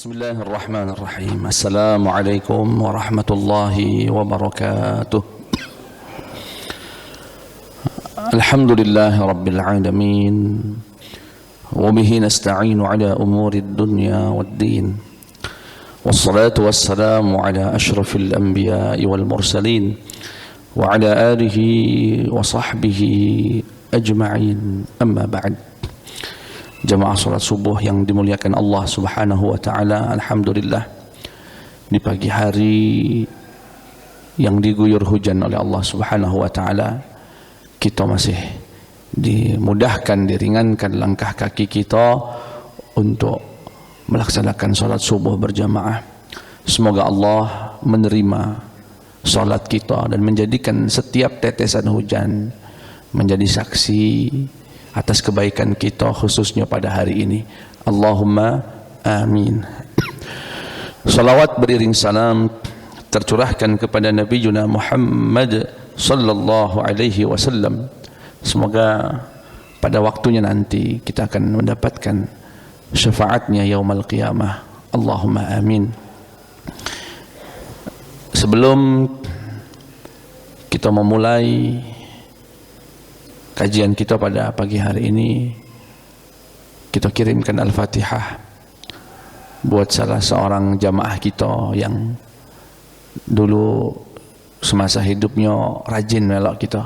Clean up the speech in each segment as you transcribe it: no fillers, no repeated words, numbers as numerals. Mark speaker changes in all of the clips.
Speaker 1: Bismillahirrahmanirrahim. Assalamualaikum warahmatullahi wabarakatuh. Alhamdulillahi rabbil alamin. Wa bihi nasta'inu ala umurid dunya waddin. Wassalatu wassalamu ala ashrafil anbiya'i wal mursalin wa ala alihi wa sahbihi ajma'in. Amma ba'd. Jamaah salat subuh yang dimuliakan Allah Subhanahu wa taala, alhamdulillah di pagi hari yang diguyur hujan oleh Allah Subhanahu wa taala, kita masih dimudahkan, diringankan langkah kaki kita untuk melaksanakan salat subuh berjamaah. Semoga Allah menerima salat kita dan menjadikan setiap tetesan hujan menjadi saksi atas kebaikan kita khususnya pada hari ini. Allahumma amin. Salawat beriring salam tercurahkan kepada Nabi Yuna Muhammad sallallahu alaihi wasallam. Semoga pada waktunya nanti kita akan mendapatkan syafaatnya yaumul qiyamah. Allahumma amin. Sebelum kita memulai kajian kita pada pagi hari ini, kita kirimkan Al-Fatihah buat salah seorang jamaah kita yang dulu semasa hidupnya rajin melok kita,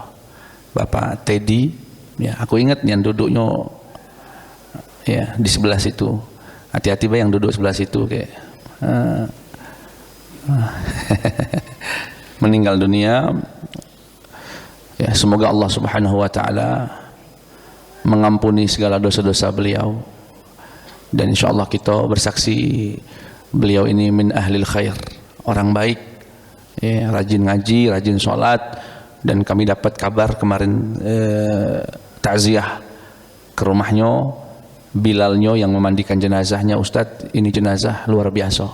Speaker 1: Bapak Teddy. Ya, aku ingat yang duduknya ya di sebelah situ. Hati-hati yang duduk sebelah situ kayak meninggal dunia. Ya, semoga Allah Subhanahu wa taala mengampuni segala dosa-dosa beliau, dan insyaallah kita bersaksi beliau ini min ahlil khair, orang baik, ya, rajin ngaji, rajin sholat. Dan kami dapat kabar kemarin takziah ke rumahnya, Bilalnya yang memandikan jenazahnya. Ustadz, ini jenazah luar biasa,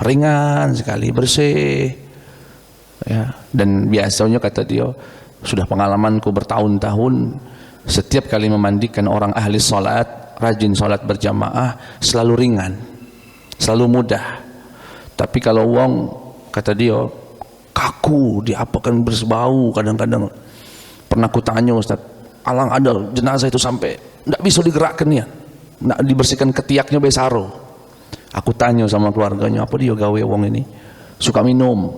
Speaker 1: ringan sekali, bersih, ya. Dan biasanya kata dia, sudah pengalamanku bertahun-tahun, setiap kali memandikan orang ahli salat, rajin salat berjamaah, selalu ringan, selalu mudah. Tapi kalau uang, kata dia, kaku, diapakan bersebau kadang-kadang. Pernah ku tanya, Ustaz, alang ada jenazah itu sampai tidak bisa digerakkan ya, tidak dibersihkan ketiaknya besaro. Aku tanya sama keluarganya, apa dia gawe uang ini? Suka minum.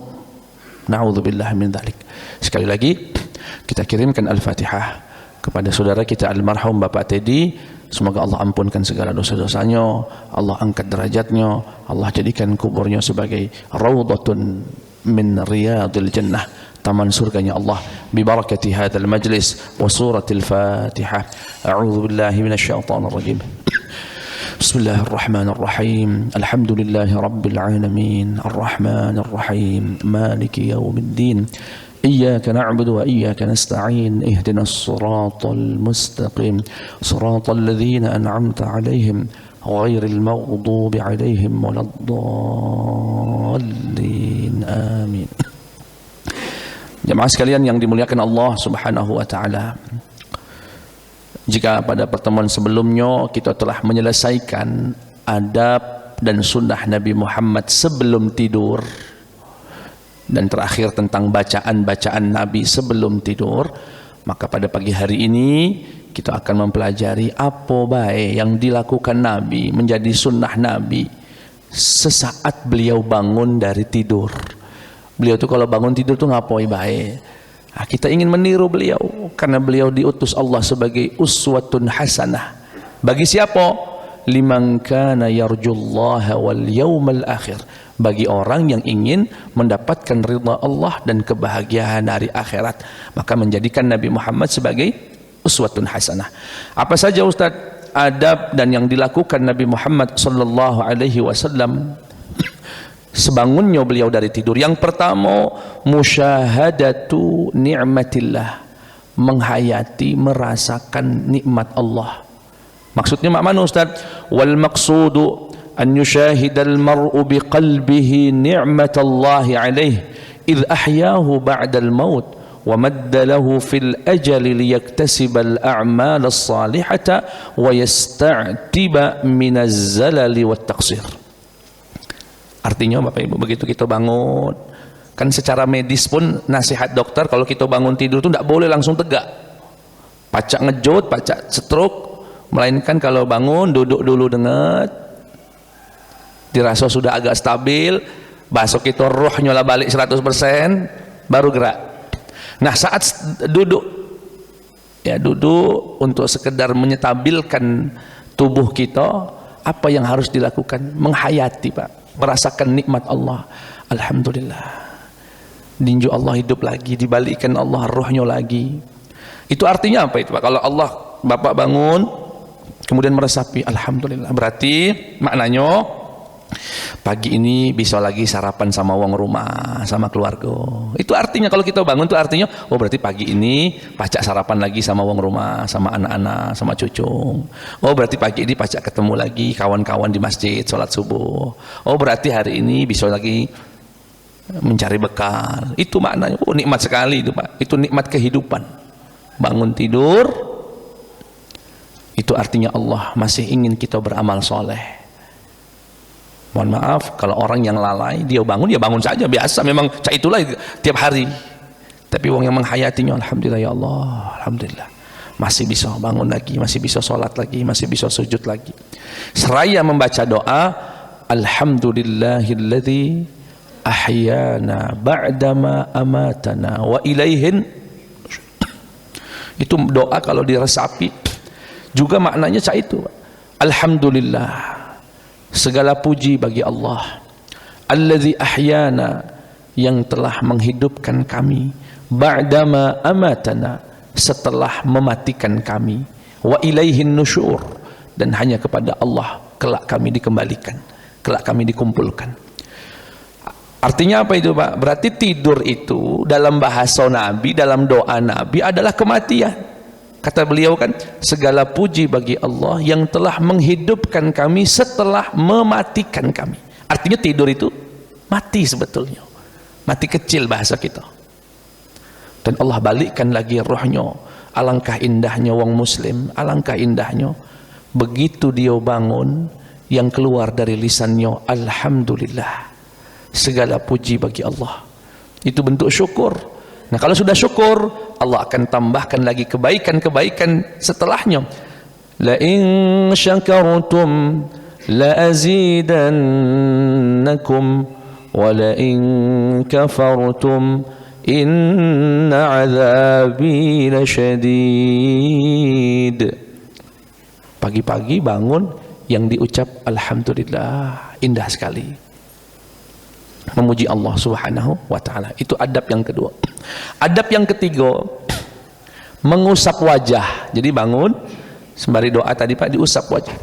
Speaker 1: Na'udzubillah min dzalik. Sekali lagi kita kirimkan Al-Fatihah kepada saudara kita almarhum Bapak Teddy. Semoga Allah ampunkan segala dosa-dosanya, Allah angkat derajatnya, Allah jadikan kuburnya sebagai raudhatun min riyadil jannah, taman surganya Allah, bi barakati hadzal majlis wa suratil Fatihah. A'udzu billahi minasyaitonir rajim. Bismillahirrahmanirrahim. Alhamdulillahi rabbil alamin, arrahmanir rahim, maliki yaumiddin. إياك نعبد وإياك نستعين اهدنا الصراط المستقيم صراط الذين أنعمت عليهم غير المغضوب عليهم ولا الضالين آمين. Jemaah sekalian yang dimuliakan Allah Subhanahu wa taala, jika pada pertemuan sebelumnya kita telah menyelesaikan adab dan sunnah Nabi Muhammad sebelum tidur, dan terakhir tentang bacaan-bacaan Nabi sebelum tidur, maka pada pagi hari ini kita akan mempelajari apa baik yang dilakukan Nabi, menjadi sunnah Nabi sesaat beliau bangun dari tidur. Beliau itu kalau bangun tidur itu ngapain baik? Nah, kita ingin meniru beliau karena beliau diutus Allah sebagai uswatun hasanah. Bagi siapa? Liman kana yarjullaha wal yawmal akhir, bagi orang yang ingin mendapatkan ridha Allah dan kebahagiaan hari akhirat, maka menjadikan Nabi Muhammad sebagai uswatun hasanah. Apa saja Ustaz adab dan yang dilakukan Nabi Muhammad sallallahu alaihi wasallam sebangunnya beliau dari tidur? Yang pertama, musyahadatu ni'matillah, menghayati, merasakan nikmat Allah. Maksudnya mana Ustaz? Wal maqsudu an yushahidal mar'u biqalbihi ni'matallahi alaihi idh ahyahu ba'dal maut wa madda lahu fil ajali liyaktasibal a'mal as-salihata wa yasta'tiba minaz zalali wat taqsir. Artinya Bapak Ibu, begitu kita bangun, kan secara medis pun nasihat dokter kalau kita bangun tidur itu tidak boleh langsung tegak, pacak ngejut, pacak stroke, melainkan kalau bangun duduk dulu dengat, dirasa sudah agak stabil, bahasa kita rohnya lah balik 100%, baru gerak. Nah saat duduk, ya duduk untuk sekedar menyetabilkan tubuh kita, apa yang harus dilakukan? Menghayati Pak, merasakan nikmat Allah. Alhamdulillah, tinju Allah hidup lagi, dibalikkan Allah rohnya lagi. Itu artinya apa itu Pak? Kalau Allah Bapak bangun kemudian meresapi, Alhamdulillah, berarti maknanya pagi ini bisa lagi sarapan sama wong rumah, sama keluarga. Itu artinya kalau kita bangun itu artinya, oh berarti pagi ini pacak sarapan lagi sama wong rumah, sama anak-anak, sama cucu. Oh berarti pagi ini pacak ketemu lagi kawan-kawan di masjid sholat subuh. Oh berarti hari ini bisa lagi mencari bekal. Itu maknanya. Oh nikmat sekali itu Pak. Itu nikmat kehidupan. Bangun tidur, itu artinya Allah masih ingin kita beramal soleh. Mohon maaf kalau orang yang lalai, dia bangun saja biasa, memang itulah tiap hari. Tapi orang yang menghayatinya, alhamdulillah ya Allah, alhamdulillah masih bisa bangun lagi, masih bisa sholat lagi, masih bisa sujud lagi. Seraya membaca doa, alhamdulillahilladzi ahyana ba'dama amatana wa ilaihin. Itu doa kalau diresapi juga maknanya itu. Alhamdulillah, segala puji bagi Allah, alladzi ahyana, yang telah menghidupkan kami, ba'dama amatana, setelah mematikan kami, wa ilaihin nusyur, dan hanya kepada Allah kelak kami dikembalikan, kelak kami dikumpulkan. Artinya apa itu Pak? Berarti tidur itu dalam bahasa Nabi, dalam doa Nabi adalah kematian. Kata beliau kan, segala puji bagi Allah yang telah menghidupkan kami setelah mematikan kami. Artinya tidur itu mati sebetulnya, mati kecil bahasa kita. Dan Allah balikkan lagi rohnya. Alangkah indahnya wong muslim, alangkah indahnya begitu dia bangun, yang keluar dari lisannya alhamdulillah, segala puji bagi Allah. Itu bentuk syukur. Nah kalau sudah syukur, Allah akan tambahkan lagi kebaikan-kebaikan setelahnya. La in syakartum la azidannakum wa la in kafartum inna azabi lasyadid. Pagi-pagi bangun yang diucap alhamdulillah, indah sekali. Memuji Allah subhanahu wa ta'ala. Itu adab yang kedua. Adab yang ketiga, mengusap wajah. Jadi bangun sembari doa tadi Pak, diusap wajah.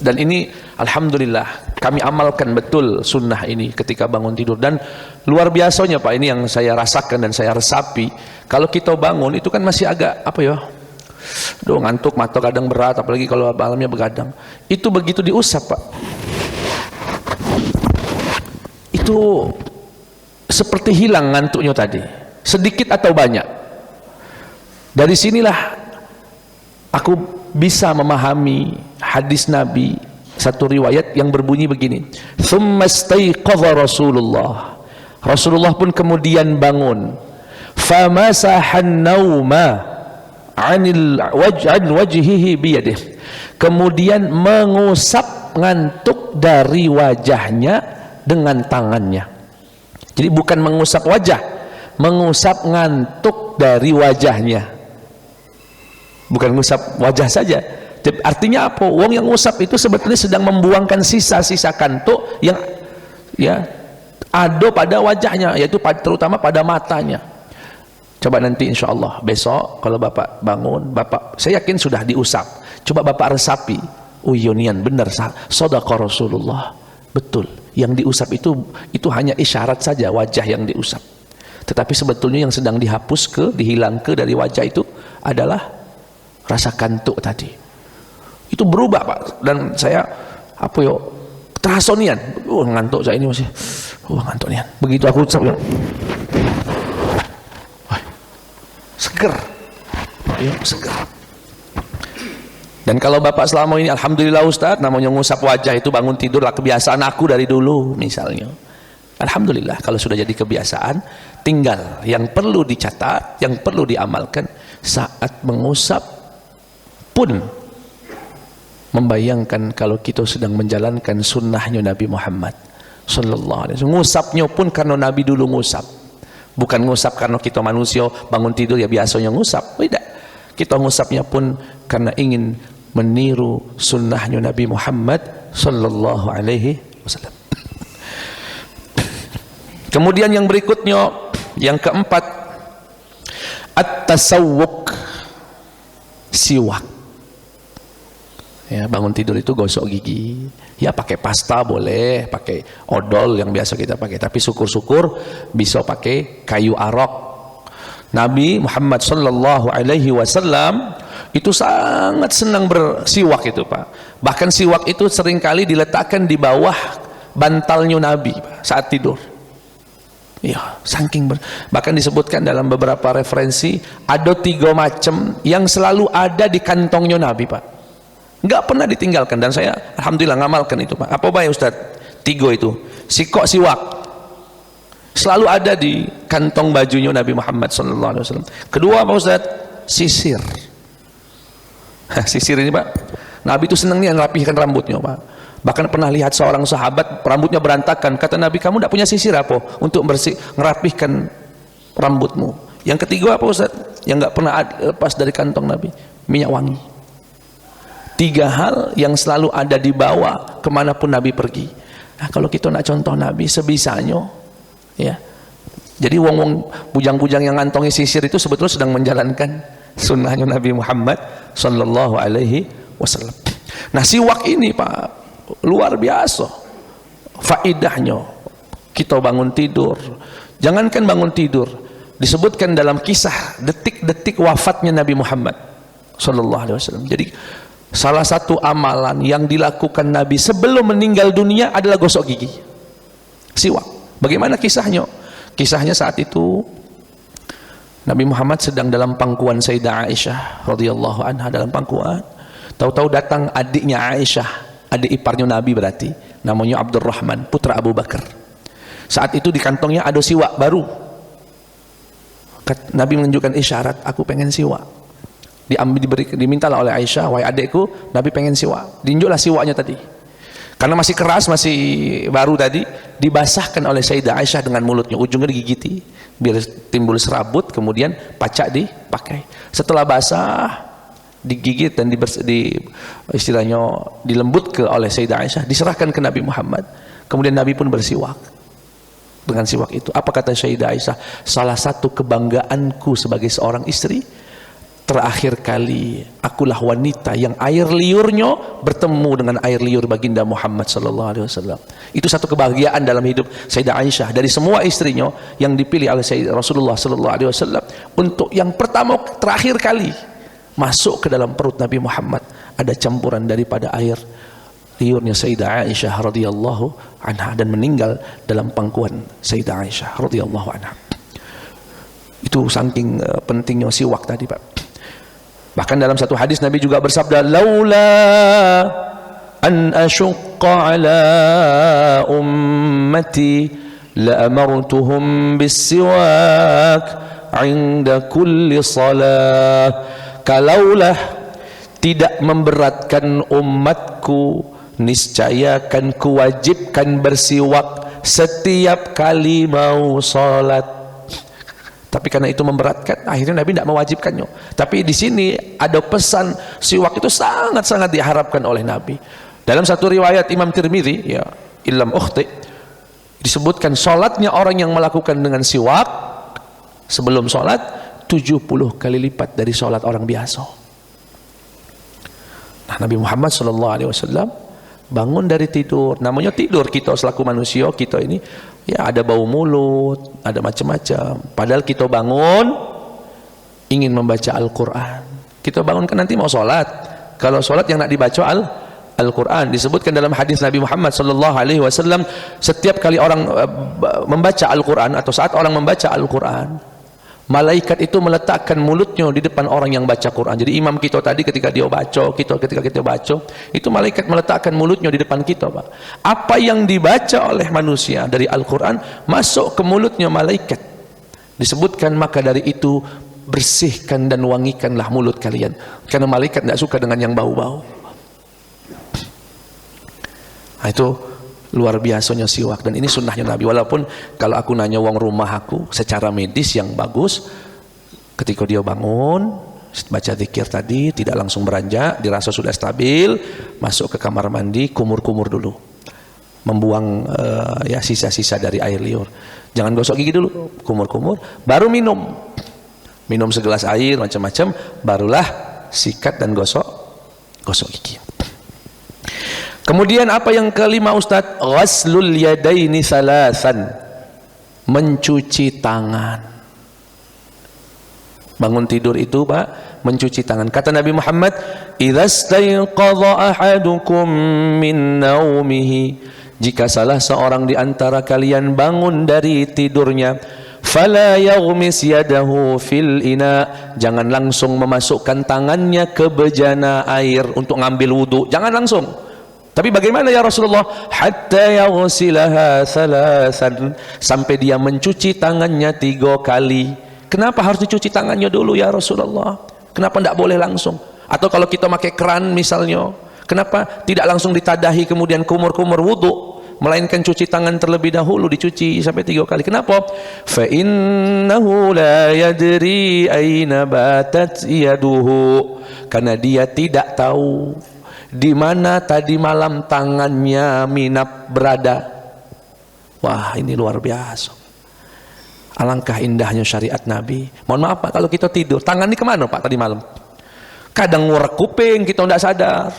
Speaker 1: Dan ini alhamdulillah kami amalkan betul sunnah ini ketika bangun tidur. Dan luar biasanya Pak, ini yang saya rasakan dan saya resapi, kalau kita bangun itu kan masih agak apa ya, ngantuk, mata kadang berat, apalagi kalau malamnya begadang. Itu begitu diusap Pak, itu seperti hilang ngantuknya tadi, sedikit atau banyak. Dari sinilah aku bisa memahami hadis Nabi, satu riwayat yang berbunyi begini, thumma staiqadha Rasulullah, Rasulullah pun kemudian bangun, famasahan nauma anil wajhihi biyadih, kemudian mengusap ngantuk dari wajahnya dengan tangannya. Jadi bukan mengusap wajah, mengusap ngantuk dari wajahnya, bukan mengusap wajah saja. Artinya apa? Wong yang ngusap itu sebetulnya sedang membuangkan sisa-sisa kantuk yang ya ada pada wajahnya, yaitu terutama pada matanya. Coba nanti insya Allah besok kalau Bapak bangun, Bapak saya yakin sudah diusap, coba Bapak resapi, oh yonian benar, sadaqa Rasulullah, betul. Yang diusap itu hanya isyarat saja, wajah yang diusap. Tetapi sebetulnya yang sedang dihapus dihilang dari wajah itu adalah rasa kantuk tadi. Itu berubah Pak, dan saya apa yo terasa nian, ngantuk saya ini masih, ngantuk nian. Begitu aku usap ya, seger, ya seger. Dan kalau bapak selama ini, alhamdulillah Ustaz, namanya ngusap wajah itu bangun tidur lah kebiasaan aku dari dulu misalnya. Alhamdulillah kalau sudah jadi kebiasaan, tinggal yang perlu dicatat, yang perlu diamalkan saat mengusap pun membayangkan kalau kita sedang menjalankan sunnahnya Nabi Muhammad sallallahu alaihi wasallam. Ngusapnya pun karena Nabi dulu ngusap, bukan ngusap karena kita manusia bangun tidur ya biasanya ngusap, tidak. Kita ngusapnya pun karena ingin meniru sunnahnya Nabi Muhammad sallallahu alaihi wasallam. Kemudian yang berikutnya, yang keempat, at-tasawwuk, siwak. Ya, bangun tidur itu gosok gigi. Ya pakai pasta boleh, pakai odol yang biasa kita pakai, tapi syukur-syukur bisa pakai kayu arok. Nabi Muhammad sallallahu alaihi wasallam itu sangat senang bersiwak itu, Pak. Bahkan siwak itu seringkali diletakkan di bawah bantalnya Nabi, Pak, saat tidur. Ya, bahkan disebutkan dalam beberapa referensi ada 3 macam yang selalu ada di kantongnya Nabi, Pak. Nggak pernah ditinggalkan, dan saya alhamdulillah ngamalkan itu, Pak. Apa ya Ustaz? 3 itu. Sikok siwak selalu ada di kantong bajunya Nabi Muhammad SAW. Kedua apa Ustaz? Sisir. Sisir ini, Pak, Nabi itu senang nih ngerapihkan rambutnya, Pak. Bahkan pernah lihat seorang sahabat rambutnya berantakan, kata Nabi, kamu tidak punya sisir apa untuk ngerapihkan rambutmu? Yang ketiga apa Ustaz? Yang nggak pernah lepas dari kantong Nabi, minyak wangi. 3 hal yang selalu ada di bawah kemanapun Nabi pergi. Nah, kalau kita nak contoh Nabi sebisanya, ya. Jadi wong-wong bujang-bujang yang ngantongi sisir itu sebetulnya sedang menjalankan sunnahnya Nabi Muhammad sallallahu alaihi wasallam. Nah, siwak ini, Pak, luar biasa faidahnya. Kita bangun tidur, jangankan bangun tidur, disebutkan dalam kisah detik-detik wafatnya Nabi Muhammad sallallahu alaihi wasallam. Jadi salah satu amalan yang dilakukan Nabi sebelum meninggal dunia adalah gosok gigi, siwak. Bagaimana kisahnya? Kisahnya saat itu Nabi Muhammad sedang dalam pangkuan Sayyidah Aisyah radhiyallahu anha, dalam pangkuan. Tahu-tahu datang adiknya Aisyah, adik iparnya Nabi berarti, namanya Abdurrahman, putra Abu Bakar. Saat itu di kantongnya ada siwak baru. Nabi menunjukkan isyarat, aku pengen siwak. Dimintalah oleh Aisyah, wahai adikku, Nabi pengen siwak. Diunjuklah siwaknya tadi. Karena masih keras, masih baru tadi, dibasahkan oleh Sayyidah Aisyah dengan mulutnya, ujungnya digigiti biar timbul serabut, kemudian pacak dipakai. Setelah basah, digigit dan istilahnya dilembut oleh Sayyidah Aisyah, diserahkan ke Nabi Muhammad. Kemudian Nabi pun bersiwak dengan siwak itu. Apa kata Sayyidah Aisyah? Salah satu kebanggaanku sebagai seorang istri, terakhir kali akulah wanita yang air liurnya bertemu dengan air liur baginda Muhammad sallallahu alaihi wasallam. Itu satu kebahagiaan dalam hidup Sayyidah Aisyah dari semua istrinya yang dipilih oleh Rasulullah sallallahu alaihi wasallam untuk yang pertama terakhir kali masuk ke dalam perut Nabi Muhammad ada campuran daripada air liurnya Sayyidah Aisyah radhiyallahu anha, dan meninggal dalam pangkuan Sayyidah Aisyah radhiyallahu anha. Itu saking pentingnya siwak tadi, Pak. Bahkan dalam satu hadis Nabi juga bersabda, laula an asyqa ala ummati la amartuhum bis-siwak 'inda kulli salah. Kalaulah tidak memberatkan umatku, niscaya akan kuwajibkan bersiwak setiap kali mau salat. Tapi karena itu memberatkan, akhirnya Nabi tidak mewajibkannya. Tapi di sini ada pesan siwak itu sangat-sangat diharapkan oleh Nabi. Dalam satu riwayat Imam Tirmidzi, ya, illam ukhti, disebutkan salatnya orang yang melakukan dengan siwak sebelum salat 70 kali lipat dari salat orang biasa. Nah, Nabi Muhammad SAW bangun dari tidur, namanya tidur kita selaku manusia, kita ini ya ada bau mulut, ada macam-macam. Padahal kita bangun ingin membaca Al-Quran. Kita bangun kan nanti mau sholat. Kalau sholat yang nak dibaca Al-Quran. Disebutkan dalam hadis Nabi Muhammad SAW, setiap kali orang membaca Al-Quran atau saat orang membaca Al-Quran, Malaikat itu meletakkan mulutnya di depan orang yang baca Quran. Jadi imam kita tadi ketika dia baca, ketika kita baca, itu malaikat meletakkan mulutnya di depan kita, Pak. Apa yang dibaca oleh manusia dari Al-Quran masuk ke mulutnya malaikat. Disebutkan maka dari itu bersihkan dan wangikanlah mulut kalian. Karena malaikat tidak suka dengan yang bau-bau. Nah, itu luar biasanya siwak, dan ini sunnahnya Nabi. Walaupun kalau aku nanya wong rumah aku secara medis yang bagus, ketika dia bangun baca zikir tadi tidak langsung beranjak, dirasa sudah stabil, masuk ke kamar mandi, kumur-kumur dulu, membuang ya sisa-sisa dari air liur. Jangan gosok gigi dulu, kumur-kumur, baru minum segelas air macam-macam, barulah sikat dan gosok gigi. Kemudian apa yang kelima Ustaz? Ghaslul yadaini salasan, mencuci tangan. Bangun tidur itu, Pak, mencuci tangan. Kata Nabi Muhammad, "Idza stayqadha ahadukum min naumihi," jika salah seorang di antara kalian bangun dari tidurnya, "fala yaghmis yadahu fil ina," jangan langsung memasukkan tangannya ke bejana air untuk ngambil wudu. Jangan langsung. Tapi bagaimana ya Rasulullah? Hatta yaghsilaha salasan, sampai dia mencuci tangannya 3 kali. Kenapa harus dicuci tangannya dulu ya Rasulullah? Kenapa tidak boleh langsung? Atau kalau kita pakai keran misalnya, kenapa tidak langsung ditadahi kemudian kumur-kumur wudu, melainkan cuci tangan terlebih dahulu, dicuci sampai 3 kali? Kenapa? Fa innahu la yadri aina batat yaduhu, karena dia tidak tahu di mana tadi malam tangannya minap berada. Wah, ini luar biasa. Alangkah indahnya syariat Nabi. Mohon maaf Pak, kalau kita tidur, tangan ini kemana Pak tadi malam? Kadang ngorek kuping, kita tidak sadar.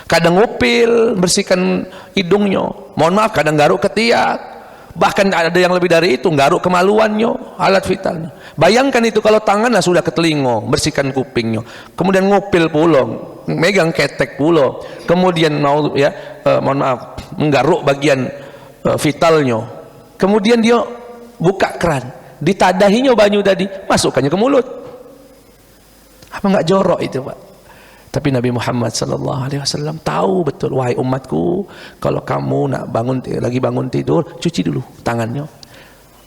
Speaker 1: Kadang ngupil, bersihkan hidungnya. Mohon maaf, kadang garuk ketiak. Bahkan ada yang lebih dari itu, garuk kemaluannya, alat vitalnya. Bayangkan itu kalau tangannya sudah ke telinga, bersihkan kupingnya. Kemudian ngupil pulang, megang ketek pulau, kemudian mau ya mohon maaf, menggaruk bagian vitalnya. Kemudian dia buka keran, ditadahinya banyu tadi, masukkannya ke mulut. Apa enggak jorok itu, Pak? Tapi Nabi Muhammad SAW tahu betul, wahai umatku, kalau kamu nak lagi bangun tidur, cuci dulu tangannya.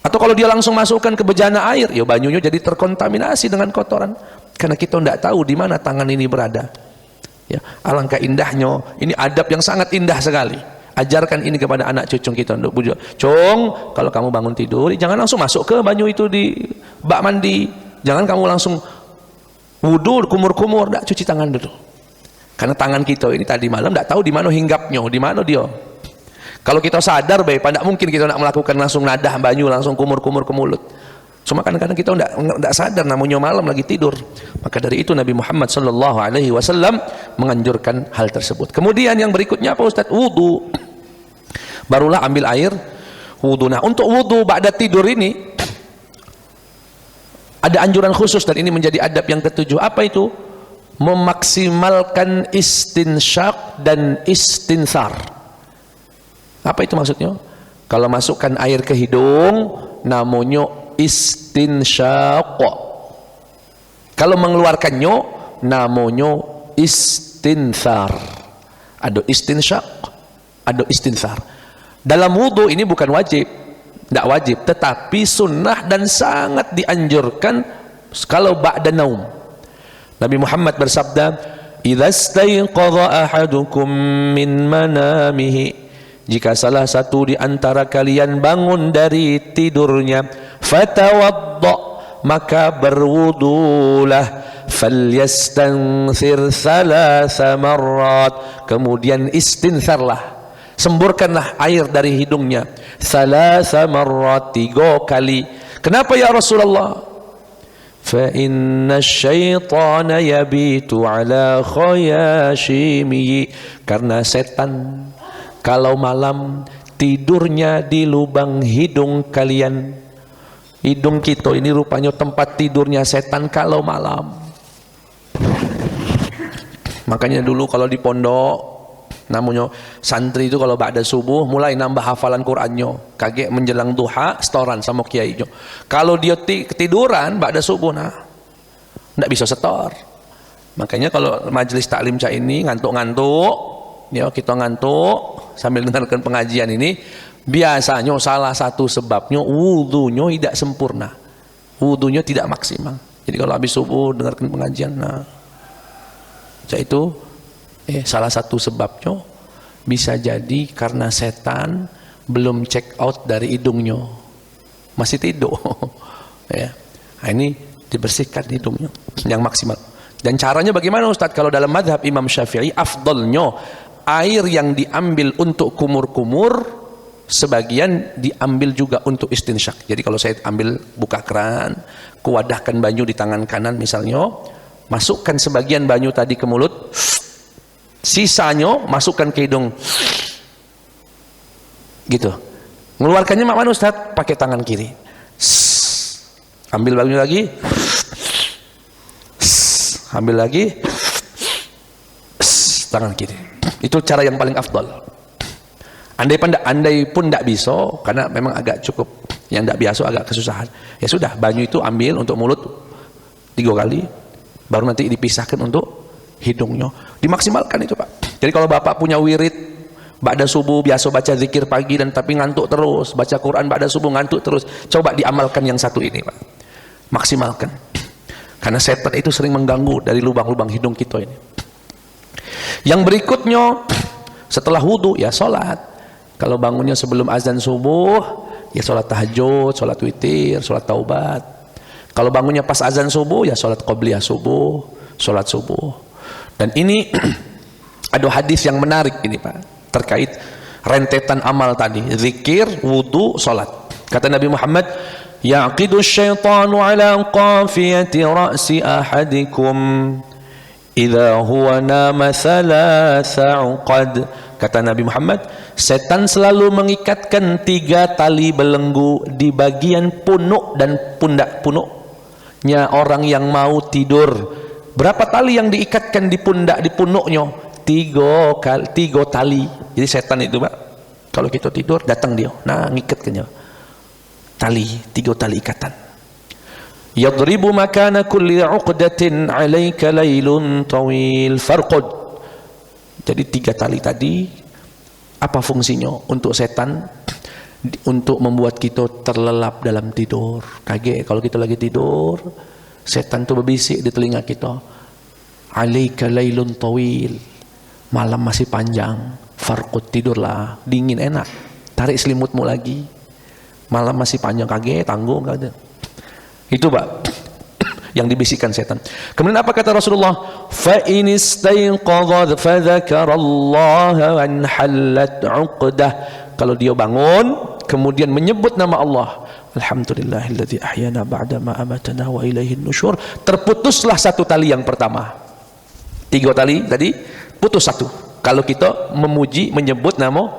Speaker 1: Atau kalau dia langsung masukkan ke bejana air, ya banyunya jadi terkontaminasi dengan kotoran. Karena kita tidak tahu di mana tangan ini berada. Ya, alangkah indahnya, ini adab yang sangat indah sekali. Ajarkan ini kepada anak cucung kita. Untuk bujuk, "Cung, kalau kamu bangun tidur, jangan langsung masuk ke banyu itu di bak mandi. Jangan kamu langsung wudu, kumur-kumur, tidak, cuci tangan dulu." Karena tangan kita ini tadi malam tidak tahu di mana hinggapnya, di mana dia. Kalau kita sadar, tidak mungkin kita nak melakukan langsung nadah banyu, langsung kumur-kumur ke mulut. Cuma kadang-kadang kita tidak sadar, namanya malam lagi tidur. Maka dari itu Nabi Muhammad SAW menganjurkan hal tersebut. Kemudian yang berikutnya apa Ustaz? Wudu. Barulah ambil air wudu. Nah, untuk wudu ba'da tidur ini ada anjuran khusus, dan ini menjadi adab yang ketujuh. Apa itu? Memaksimalkan istinsyaq dan istinthar. Apa itu maksudnya? Kalau masukkan air ke hidung namanya istinsyaq. Kalau mengeluarkannya namanya istinthar. Ada istinsyaq, ada istinthar. Dalam wudu ini bukan wajib, tidak wajib, tetapi sunnah dan sangat dianjurkan kalau ba'da naum. Nabi Muhammad bersabda, "Idza stayqadha ahadukum min manamihi," jika salah satu di antara kalian bangun dari tidurnya, "fatawadda," maka berwudulah, "falyastanthir thalatha marrat," kemudian istintsarlah, semburkanlah air dari hidungnya, "thalatha marrat," 3 kali. Kenapa ya Rasulullah? "Fa inna syaitana yabitu ala khayashimihi," karena setan kalau malam tidurnya di lubang hidung kalian. Hidung kita ini rupanya tempat tidurnya setan kalau malam. Makanya dulu kalau di pondok, Namanya santri itu kalau ba'da subuh mulai nambah hafalan Qur'annya. Kaget menjelang duha setoran sama kiainya. Kalau dia ketiduran ba'da subuh ndak bisa setor. Makanya kalau majelis taklim cak ini ngantuk-ngantuk, ya kita ngantuk sambil dengarkan pengajian ini, biasanya salah satu sebabnya wudunya tidak sempurna. Wudunya tidak maksimal. Jadi kalau habis subuh dengarkan pengajian, cak itu salah satu sebabnya bisa jadi karena setan belum check out dari hidungnya, masih tidur. Ya. Nah, ini dibersihkan hidungnya yang maksimal. Dan caranya bagaimana Ustadz? Kalau dalam madhab Imam Syafi'i, afdolnya air yang diambil untuk kumur-kumur sebagian diambil juga untuk istinsyak. Jadi kalau saya ambil buka keran, kuwadahkan banyu di tangan kanan misalnya, masukkan sebagian banyu tadi ke mulut, sisanya masukkan ke hidung, gitu. Mengeluarkannya mana Ustaz? Pakai tangan kiri. Ambil banyu lagi, ambil lagi, tangan kiri. Itu cara yang paling afdal. Andai pun tidak bisa, karena memang agak cukup. Yang tidak biasa agak kesusahan. Ya sudah, banyu itu ambil untuk mulut 3 kali, baru nanti dipisahkan untuk hidungnya. Dimaksimalkan itu Pak. Jadi kalau Bapak punya wirid ba'da subuh, biasa baca zikir pagi dan tapi ngantuk terus, baca Quran ba'da subuh ngantuk terus, coba diamalkan yang satu ini Pak. Maksimalkan. Karena setan itu sering mengganggu dari lubang-lubang hidung kita ini. Yang berikutnya, setelah wudu ya sholat. Kalau bangunnya sebelum azan subuh, ya sholat tahajud, sholat witir, sholat taubat. Kalau bangunnya pas azan subuh, ya sholat qobliyah subuh, sholat subuh. Dan ini ada hadis yang menarik ini Pak, terkait rentetan amal tadi, zikir, wudu, sholat. Kata Nabi Muhammad, yaqidu syaitanu ala qafiyati ra'si ahadikum idza huwa nama thalatha uqad. Kata Nabi Muhammad, setan selalu mengikatkan 3 tali belenggu di bagian punuk dan pundak punuknya orang yang mau tidur. Berapa tali yang diikatkan di punuknya? 3 tali. Jadi setan itu Pak, kalau kita tidur datang dia, ngikatkannya tali, 3 tali ikatan. Yadribu makana kulli uqdatin 'alaika lailun tawil farqud. Jadi 3 tali tadi apa fungsinya? Untuk setan, untuk membuat kita terlelap dalam tidur. Kaget kalau kita lagi tidur, setan itu berbisik di telinga kita, 'alaika lailun tawil, malam masih panjang, farqud, tidurlah, dingin enak, tarik selimutmu lagi, malam masih panjang, kaget tanggung kaget. Itu Pak yang dibisikkan setan. Kemudian apa kata Rasulullah? Fa in istayqadha fa dzakarallaha wa hallat 'uqdah. Kalau dia bangun kemudian menyebut nama Allah, alhamdulillahilladzi ahyana ba'da ma amatana wa ilaihin nusyur, terputuslah 1 tali yang pertama. 3 tali tadi putus 1 kalau kita memuji menyebut nama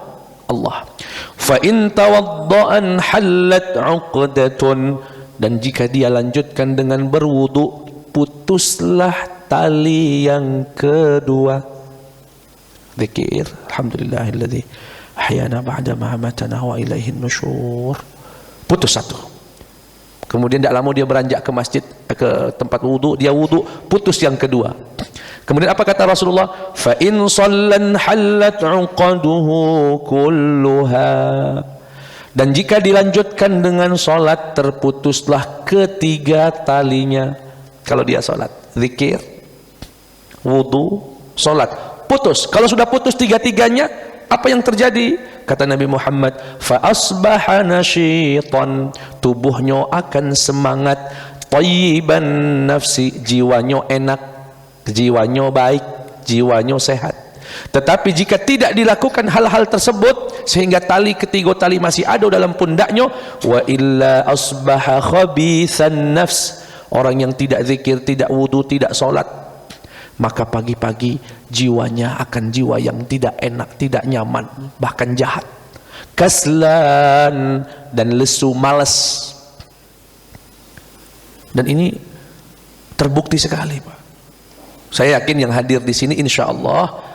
Speaker 1: Allah. Fa in tawadda'an hallat 'uqdatun, dan jika dia lanjutkan dengan berwudu, putuslah tali yang kedua. Zikir, alhamdulillahilladzi ahyana ba'da ma amatana wa ilaihin nusyur. Putus 1. Kemudian tidak lama dia beranjak ke masjid, ke tempat wudu, dia wudu, putus yang kedua. Kemudian apa kata Rasulullah? Fa in shallan hallat 'uqaduhu kulluha. Dan jika dilanjutkan dengan sholat, terputuslah 3 talinya. Kalau dia sholat, zikir, wudu, sholat, putus. Kalau sudah putus 3-3-nya, apa yang terjadi? Kata Nabi Muhammad, fa asbaha nasyitan, tubuhnya akan semangat, thayyiban nafsi, jiwanya enak, jiwanya baik, jiwanya sehat. Tetapi jika tidak dilakukan hal-hal tersebut sehingga tali 3 tali masih ada dalam pundaknya, wa illa asbaha khabithan nafs, orang yang tidak zikir, tidak wudu, tidak sholat, maka pagi-pagi jiwanya akan jiwa yang tidak enak, tidak nyaman, bahkan jahat, kaslan, dan lesu, malas. Dan ini terbukti sekali Pak. Saya yakin yang hadir di sini insya Allah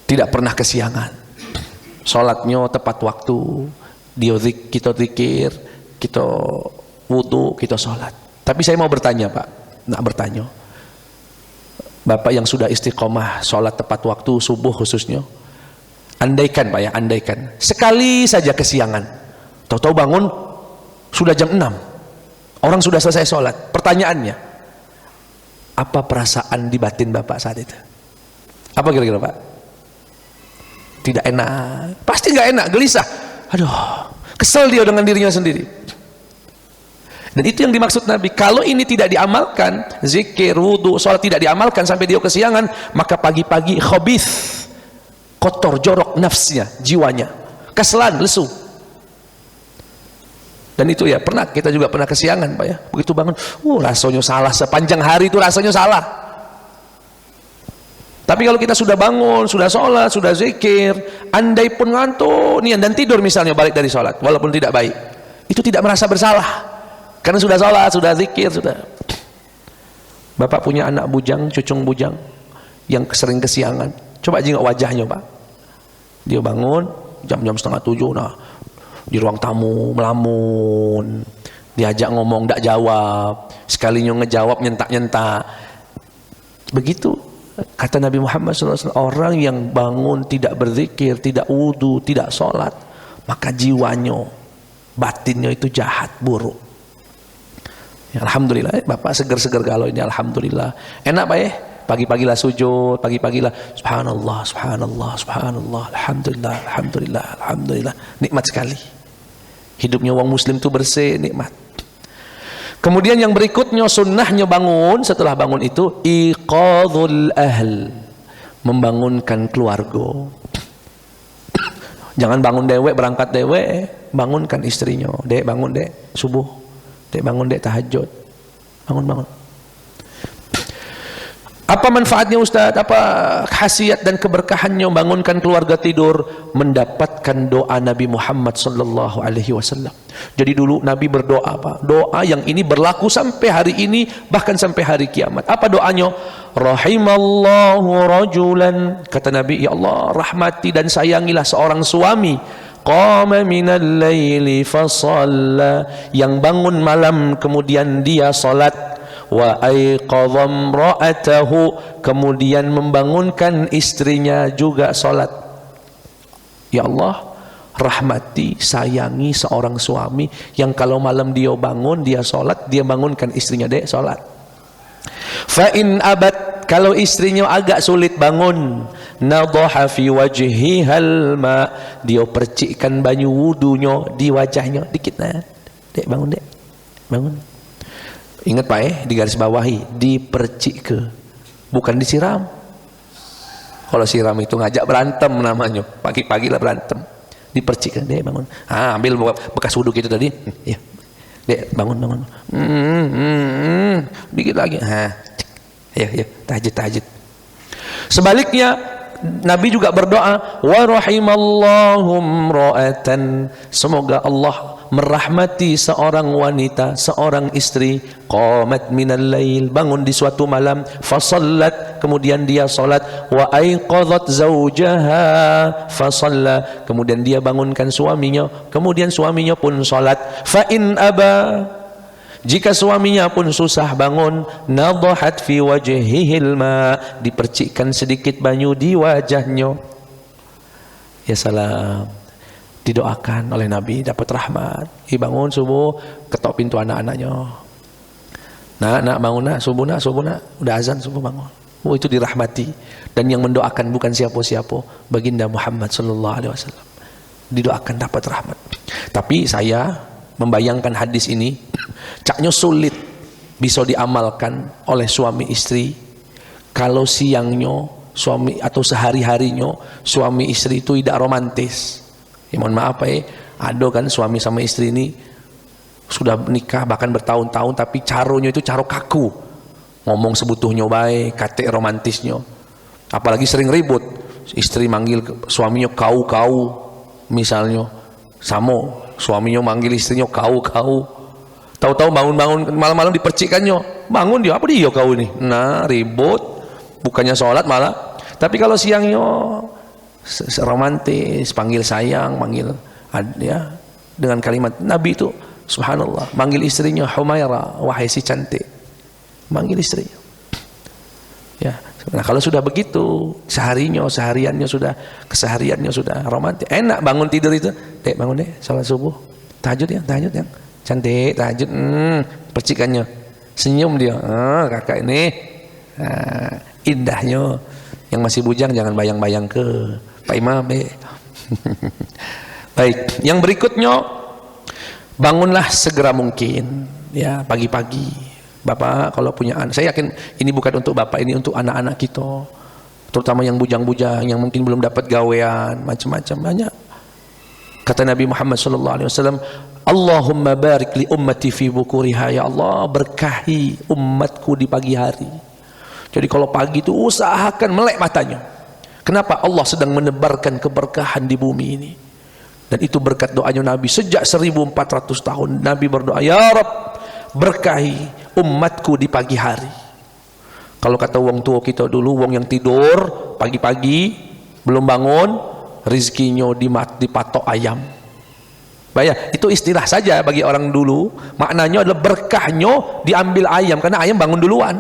Speaker 1: tidak pernah kesiangan. Sholatnya tepat waktu, kita zikir, kita wudu, kita sholat. Tapi saya mau bertanya Pak, Bapak yang sudah istiqomah sholat tepat waktu, subuh khususnya, andaikan Pak ya, andaikan sekali saja kesiangan, tahu-tahu bangun sudah jam 6, orang sudah selesai sholat. Pertanyaannya, apa perasaan di batin Bapak saat itu? Apa kira-kira Pak? Tidak enak, pasti nggak enak, gelisah, aduh, kesel dia dengan dirinya sendiri. Dan itu yang dimaksud Nabi. Kalau ini tidak diamalkan, zikir, wudu, sholat tidak diamalkan sampai dia kesiangan, maka pagi-pagi khabith, kotor, jorok nafsnya, jiwanya, keselan, lesu. Dan itu ya pernah, kita juga pernah kesiangan Pak ya, begitu bangun, rasanya salah, sepanjang hari itu rasanya salah. Tapi kalau kita sudah bangun, sudah sholat, sudah zikir, andai pun ngantuk nian dan tidur misalnya balik dari sholat, walaupun tidak baik, itu tidak merasa bersalah karena sudah sholat, sudah zikir, sudah. Bapak punya anak bujang, cucung bujang yang sering kesiangan, coba jengok wajahnya Pak. Dia bangun jam-jam 6:30, nah di ruang tamu melamun, diajak ngomong tidak jawab, sekalinya ngejawab nyentak-nyentak. Begitu kata Nabi Muhammad SAW, orang yang bangun tidak berzikir, tidak wudu, tidak sholat, maka jiwanya, batinnya itu jahat, buruk. Ya, alhamdulillah, Bapak seger-seger kalau ini, alhamdulillah. Enak Pak ya, pagi-pagilah sujud, pagi-pagilah subhanallah, subhanallah, subhanallah, alhamdulillah, alhamdulillah, alhamdulillah. Nikmat sekali. Hidupnya orang muslim itu bersih, nikmat. Kemudian yang berikutnya, sunnahnya bangun, setelah bangun itu iqadhul ahl, membangunkan keluarga. Jangan bangun dewek, berangkat dewek, bangunkan istrinya. Dek bangun dek, subuh. Dek bangun dek, tahajud. Bangun. Apa manfaatnya Ustaz? Apa khasiat dan keberkahannya bangunkan keluarga tidur? Mendapatkan doa Nabi Muhammad sallallahu alaihi wasallam. Jadi dulu Nabi berdoa Pak, doa yang ini berlaku sampai hari ini, bahkan sampai hari kiamat. Apa doanya? Rahimallahu rajulan, kata Nabi, ya Allah rahmati dan sayangilah seorang suami, qama minal laili fasalla, yang bangun malam kemudian dia salat, wa aiqadha imra'atahu, kemudian membangunkan istrinya juga salat. Ya Allah, rahmati, sayangi seorang suami yang kalau malam dia bangun, dia sholat, dia bangunkan istrinya, dek sholat. Fa in abad, kalau istrinya agak sulit bangun, nadhaha fi wajhihal ma, dia percikkan banyu wudunya di wajahnya dikit, nah dek bangun, dek bangun. Ingat Pak di garis bawahi, dipercik ke, bukan disiram. Kalau siram itu ngajak berantem namanya, pagi-pagi lah berantem. Dipercikkan, dek bangun, ambil bekas wudhu itu tadi, ya dek bangun, dikit lagi, ya tahajud. Sebaliknya Nabi juga berdoa, wa rahimallahum ra'atan, semoga Allah merahmati seorang wanita, seorang istri, qamat minal lail, bangun di suatu malam, fasallat, kemudian dia salat, wa aiqadhat zawjaha fasalla, kemudian dia bangunkan suaminya, kemudian suaminya pun salat. Fa in aba, jika suaminya pun susah bangun, nadhahat fi wajhihil ma, dipercikkan sedikit banyu di wajahnya. Ya salam, didoakan oleh Nabi dapat rahmat. Bangun subuh, ketok pintu anak-anaknya. Nak bangun nak, subuh nak, udah azan subuh bangun. Itu dirahmati, dan yang mendoakan bukan siapa-siapa, baginda Muhammad sallallahu alaihi wasallam. Didoakan dapat rahmat. Tapi saya membayangkan hadis ini, caknya sulit bisa diamalkan oleh suami istri kalau siangnya suami atau sehari-harinya suami istri itu tidak romantis. Ya mohon maaf ada kan suami sama istri ini sudah menikah bahkan bertahun-tahun, tapi caronya itu caro kaku, ngomong sebutuhnya baik, kate romantisnya, apalagi sering ribut, istri manggil suaminya kau misalnya, sama suaminya manggil istrinya kau, tahu-tahu bangun malam-malam dipercikannya, bangun dia, apa dia kau ini, nah ribut, bukannya sholat malah. Tapi kalau siangnya romantis, panggil sayang, panggil ya, dengan kalimat Nabi itu subhanallah, manggil istrinya Humaira, wahai si cantik, manggil istrinya ya. Nah kalau sudah begitu, sehariannya sudah romantis, enak. Bangun tidur itu, dek bangun dek, salat subuh, tahajud ya, cantik, tahajud, percikannya, senyum dia, kakak ini, indahnya. Yang masih bujang jangan bayang-bayang ke Pak Imam deh. Baik, yang berikutnya, bangunlah segera mungkin ya, pagi-pagi. Bapak kalau punya anak, saya yakin ini bukan untuk bapak, ini untuk anak-anak kita, terutama yang bujang-bujang, yang mungkin belum dapat gawean, macam-macam banyak. Kata Nabi Muhammad SAW, Allahumma barik li ummati fi bukuriha, ya Allah berkahi umatku di pagi hari. Jadi kalau pagi itu usahakan melek matanya. Kenapa? Allah sedang menebarkan keberkahan di bumi ini. Dan itu berkat doanya Nabi sejak 1400 tahun. Nabi berdoa, ya Rabb berkahi umatku di pagi hari. Kalau kata wong tua kita dulu, wong yang tidur pagi-pagi belum bangun, rizkinya dipatok ayam. Bayar, itu istilah saja bagi orang dulu. Maknanya adalah berkahnya diambil ayam, karena ayam bangun duluan.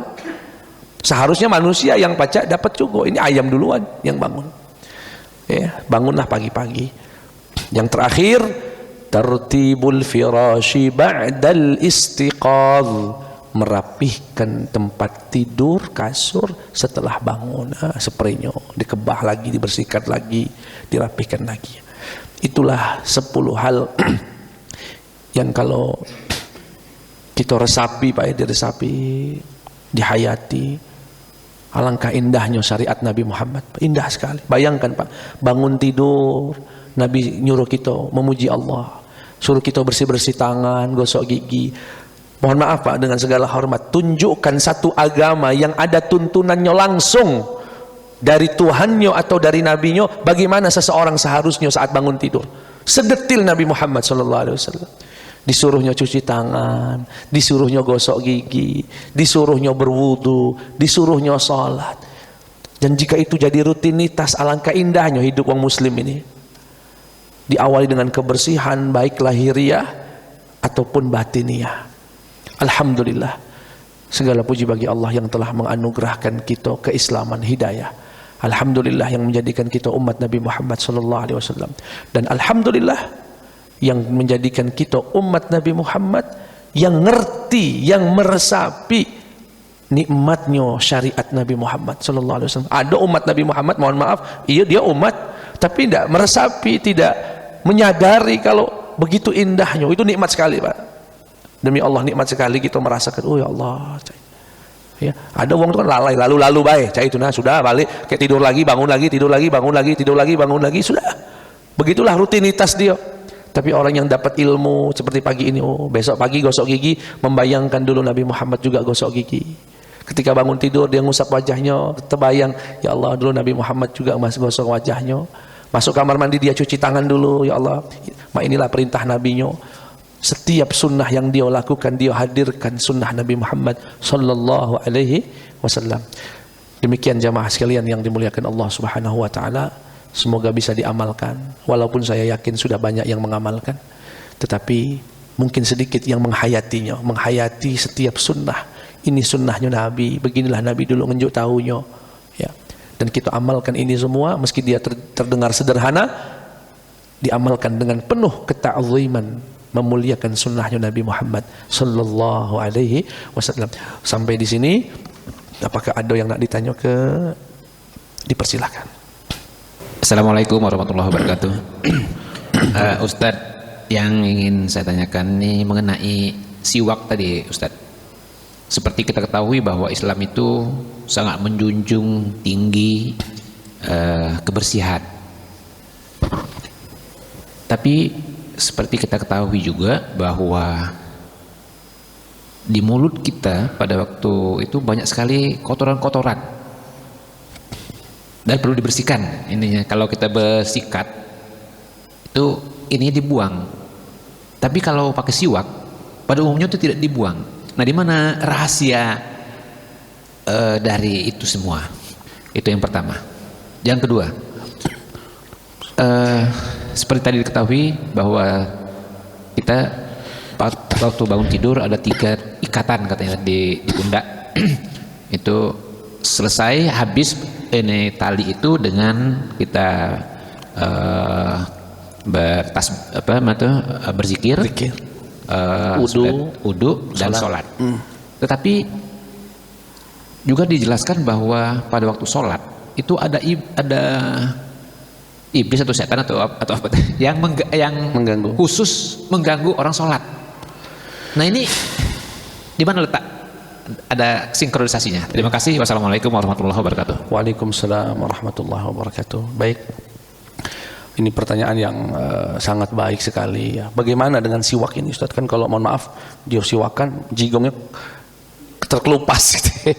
Speaker 1: Seharusnya manusia yang pacak dapat juga, ini ayam duluan yang bangun. Ya, bangunlah pagi-pagi. Yang terakhir, tartibul firashi ba'dal istiqadh, merapihkan tempat tidur, kasur setelah bangun. Spraynya dikebah lagi, dibersihkan lagi, dirapihkan lagi. Itulah 10 hal yang kalau kita resapi, Pak, diresapi, dihayati, alangkah indahnya syariat Nabi Muhammad. Indah sekali. Bayangkan Pak, bangun tidur, Nabi nyuruh kita memuji Allah, suruh kita bersih-bersih tangan, gosok gigi. Mohon maaf Pak, dengan segala hormat, tunjukkan satu agama yang ada tuntunannya langsung dari Tuhannya atau dari Nabinya, bagaimana seseorang seharusnya saat bangun tidur. Sedetil Nabi Muhammad SAW. Disuruhnya cuci tangan, disuruhnya gosok gigi, disuruhnya berwudu, disuruhnya sholat. Dan jika itu jadi rutinitas, alangkah indahnya hidup orang muslim ini. Diawali dengan kebersihan baik lahiriah ataupun batiniah. Alhamdulillah, segala puji bagi Allah yang telah menganugerahkan kita keislaman, hidayah. Alhamdulillah yang menjadikan kita umat Nabi Muhammad SAW. Dan alhamdulillah yang menjadikan kita umat Nabi Muhammad yang ngerti, yang meresapi nikmatnya syariat Nabi Muhammad SAW. Ada umat Nabi Muhammad, mohon maaf, iya dia umat, tapi tidak meresapi, tidak menyadari kalau begitu indahnya. Itu nikmat sekali Pak. Demi Allah nikmat sekali kita merasakan, oh ya Allah. Ya, ada orang itu kan lalai, lalu baik, cai itu nah sudah balik, kayak tidur lagi, bangun lagi, tidur lagi, bangun lagi, tidur lagi, bangun lagi, sudah. Begitulah rutinitas dia. Tapi orang yang dapat ilmu seperti pagi ini, oh besok pagi gosok gigi, membayangkan dulu Nabi Muhammad juga gosok gigi. Ketika bangun tidur dia ngusap wajahnya, terbayang, ya Allah dulu Nabi Muhammad juga masih gosok wajahnya. Masuk kamar mandi dia cuci tangan dulu, ya Allah. Inilah perintah Nabinya. Setiap sunnah yang dia lakukan, dia hadirkan sunnah Nabi Muhammad sallallahu alaihi wasallam. Demikian jamaah sekalian yang dimuliakan Allah Subhanahu wa taala. Semoga bisa diamalkan. Walaupun saya yakin sudah banyak yang mengamalkan, tetapi mungkin sedikit yang menghayatinya, menghayati setiap sunnah. Ini sunnahnya Nabi, beginilah Nabi dulu ngenjuk tahunya. Ya. Dan kita amalkan ini semua, meski dia terdengar sederhana, diamalkan dengan penuh keta'ziman, memuliakan sunnahnya Nabi Muhammad sallallahu alaihi wasallam. Sampai di sini, apakah ada yang nak ditanya ke? Dipersilahkan.
Speaker 2: Assalamualaikum warahmatullahi wabarakatuh. Ustadz, yang ingin saya tanyakan ini mengenai siwak tadi Ustadz. Seperti kita ketahui bahwa Islam itu sangat menjunjung tinggi kebersihan. Tapi seperti kita ketahui juga bahwa di mulut kita pada waktu itu banyak sekali kotoran-kotoran. Dan perlu dibersihkan ininya. Kalau kita bersikat itu ini dibuang. Tapi kalau pakai siwak pada umumnya itu tidak dibuang. Nah, di mana rahasia dari itu semua? Itu yang pertama. Yang kedua, seperti tadi diketahui bahwa kita waktu bangun tidur ada 3 ikatan katanya di pundak. Itu selesai habis ini tali itu dengan kita berzikir, wudu dan sholat. Tetapi juga dijelaskan bahwa pada waktu sholat itu ada iblis atau setan atau apa yang
Speaker 1: mengganggu,
Speaker 2: khusus mengganggu orang sholat. Nah ini di mana letak ada sinkronisasinya? Terima kasih. Wassalamualaikum warahmatullahi wabarakatuh.
Speaker 1: Waalaikumsalam warahmatullahi wabarakatuh. Baik, ini pertanyaan yang sangat baik sekali ya. Bagaimana dengan siwak ini Ustaz? Kan kalau mohon maaf dia siwakan jigongnya terkelupas gitu.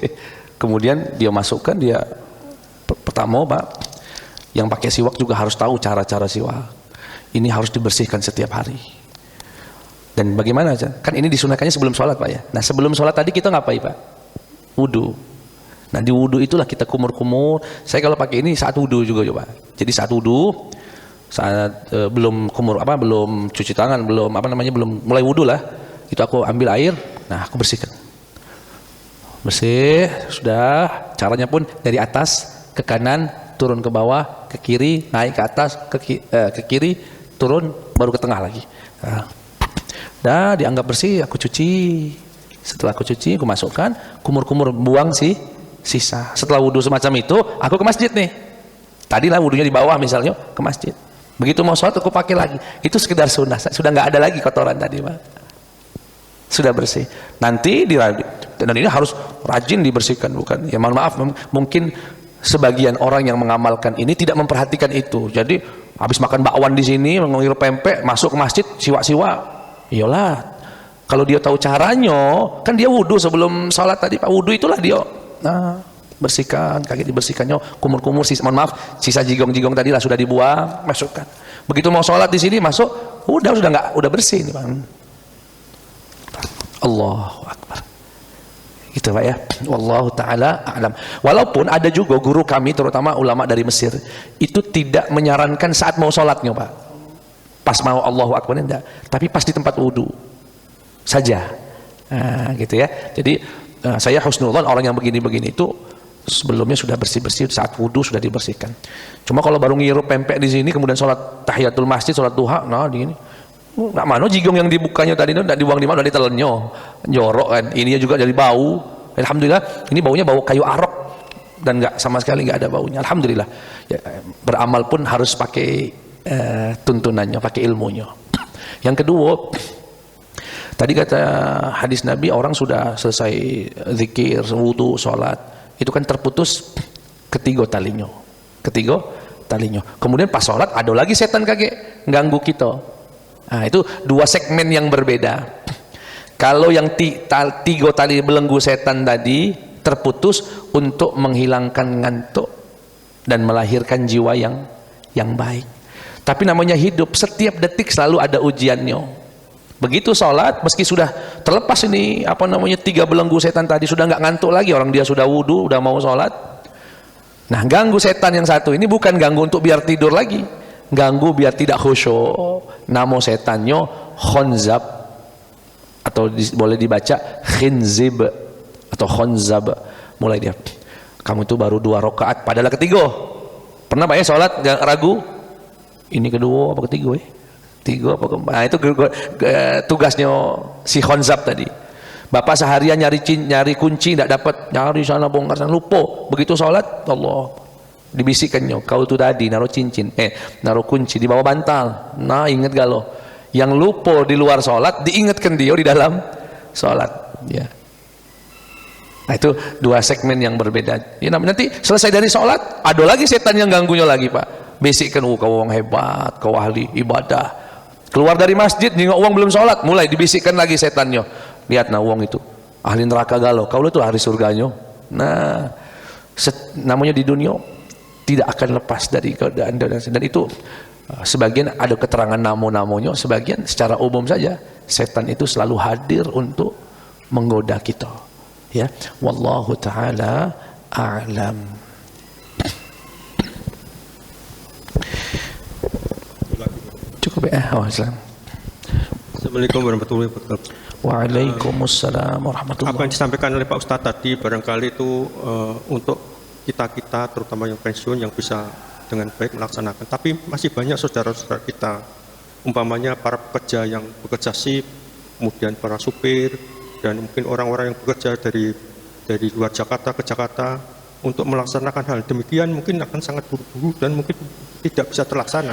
Speaker 1: Kemudian dia masukkan, dia pertama Pak yang pakai siwak juga harus tahu cara-cara siwak. Ini harus dibersihkan setiap hari. Dan bagaimana aja? Kan ini disunahkannya sebelum sholat Pak ya. Nah sebelum sholat tadi kita ngapain Pak? Wudu. Nah di wudu itulah kita kumur-kumur. Saya kalau pakai ini saat wudu juga coba. Jadi saat wudu, saat belum kumur belum cuci tangan, belum belum mulai wudu lah. Itu aku ambil air, nah aku bersihkan. Bersih, sudah. Caranya pun dari atas ke kanan, turun ke bawah, ke kiri, naik ke atas, ke kiri, turun, baru ke tengah lagi. Dah dianggap bersih, aku cuci. Setelah aku cuci, aku masukkan, kumur-kumur, buang sisa. Setelah wudhu semacam itu, aku ke masjid nih. Tadilah wudhunya di bawah misalnya, ke masjid. Begitu mau sholat, aku pakai lagi. Itu sekedar sunnah, sudah nggak ada lagi kotoran tadi Pak. Sudah bersih. Nanti dan ini harus rajin dibersihkan, bukan? Ya mohon maaf, mungkin sebagian orang yang mengamalkan ini tidak memperhatikan itu. Jadi habis makan bakwan di sini, mengirup pempek, masuk ke masjid, siwa-siwa. Iyalah, kalau dia tahu caranya, kan dia wudhu sebelum sholat tadi Pak. Wudhu itulah dia. Nah, bersihkan, kaki dibersihkannya, kumur-kumur, mohon maaf, sisa jigong-jigong tadi lah sudah dibuang, masukkan. Begitu mau sholat di sini masuk, udah bersih ini Pak. Allahu Akbar. Gitu Pak ya. Wallahu taala a'lam. Walaupun ada juga guru kami terutama ulama dari Mesir itu tidak menyarankan saat mau sholatnya Pak. Pas mau Allahu Akbar enggak, tapi pas di tempat wudu saja. Nah, gitu ya. Jadi saya husnudzon orang yang begini-begini itu sebelumnya sudah bersih-bersih, saat wudu sudah dibersihkan. Cuma kalau baru ngirup pempek di sini kemudian sholat tahiyatul masjid, sholat duha, nah di ini nggak mana jigong yang dibukanya tadi itu nggak dibuang di mana, dari telennya jorok kan, ininya juga dari bau. Alhamdulillah ini baunya bau kayu arok dan nggak sama sekali nggak ada baunya. Alhamdulillah ya, beramal pun harus pakai tuntunannya, pakai ilmunya. Yang kedua, tadi kata hadis Nabi, orang sudah selesai zikir, wudu, sholat, itu kan terputus ketiga talinya. Kemudian pas sholat ada lagi setan kakek ganggu kita. Nah, itu dua segmen yang berbeda. Kalau yang tiga tali belenggu setan tadi terputus untuk menghilangkan ngantuk dan melahirkan jiwa yang baik. Tapi namanya hidup, setiap detik selalu ada ujiannya. Begitu sholat, meski sudah terlepas ini tiga belenggu setan tadi, sudah nggak ngantuk lagi, orang dia sudah wudu, udah mau sholat. Nah ganggu setan yang satu ini bukan ganggu untuk biar tidur lagi, ganggu biar tidak khusyuk. Nama setannya khonzab, atau boleh dibaca khinzib atau khonzab. Mulai dia, kamu itu baru 2 rakaat padahal ketiga. Pernah Pak ya sholat gak ragu? Ini kedua apa ketiga tiga apa keempat. Nah itu tugasnya si khonzab tadi. Bapak seharian nyari kunci tidak dapat, nyari sana bongkar sana, lupa. Begitu sholat, Allah dibisikkannya, kau itu tadi naruh cincin, naruh kunci di bawah bantal. Nah ingat galau, yang lupa di luar sholat diingatkan dia di dalam sholat. Ya. Nah itu dua segmen yang berbeda. Ya, nanti selesai dari sholat ada lagi setan yang ganggunya lagi Pak. Bisikkan, kau orang hebat, kau ahli ibadah. Keluar dari masjid, nengok uang belum sholat, mulai dibisikkan lagi setannya. Lihat nah uang itu, ahli neraka galau, kau itu ahli surganya. Nah, namanya di dunia tidak akan lepas dari keadaan dan itu sebagian ada keterangan namo-namonya, sebagian secara umum saja setan itu selalu hadir untuk menggoda kita. Ya, wallahu taala a'lam. Oh, Islam.
Speaker 3: Assalamualaikum warahmatullahi wabarakatuh.
Speaker 1: Waalaikumsalam warahmatullahi
Speaker 3: Apa yang disampaikan oleh Pak Ustadz tadi barangkali itu untuk kita terutama yang pensiun yang bisa dengan baik melaksanakan. Tapi masih banyak saudara-saudara kita, umpamanya para pekerja yang bekerja shift, kemudian para supir, dan mungkin orang-orang yang bekerja dari luar Jakarta ke Jakarta, untuk melaksanakan hal demikian mungkin akan sangat buru-buru dan mungkin tidak bisa terlaksana.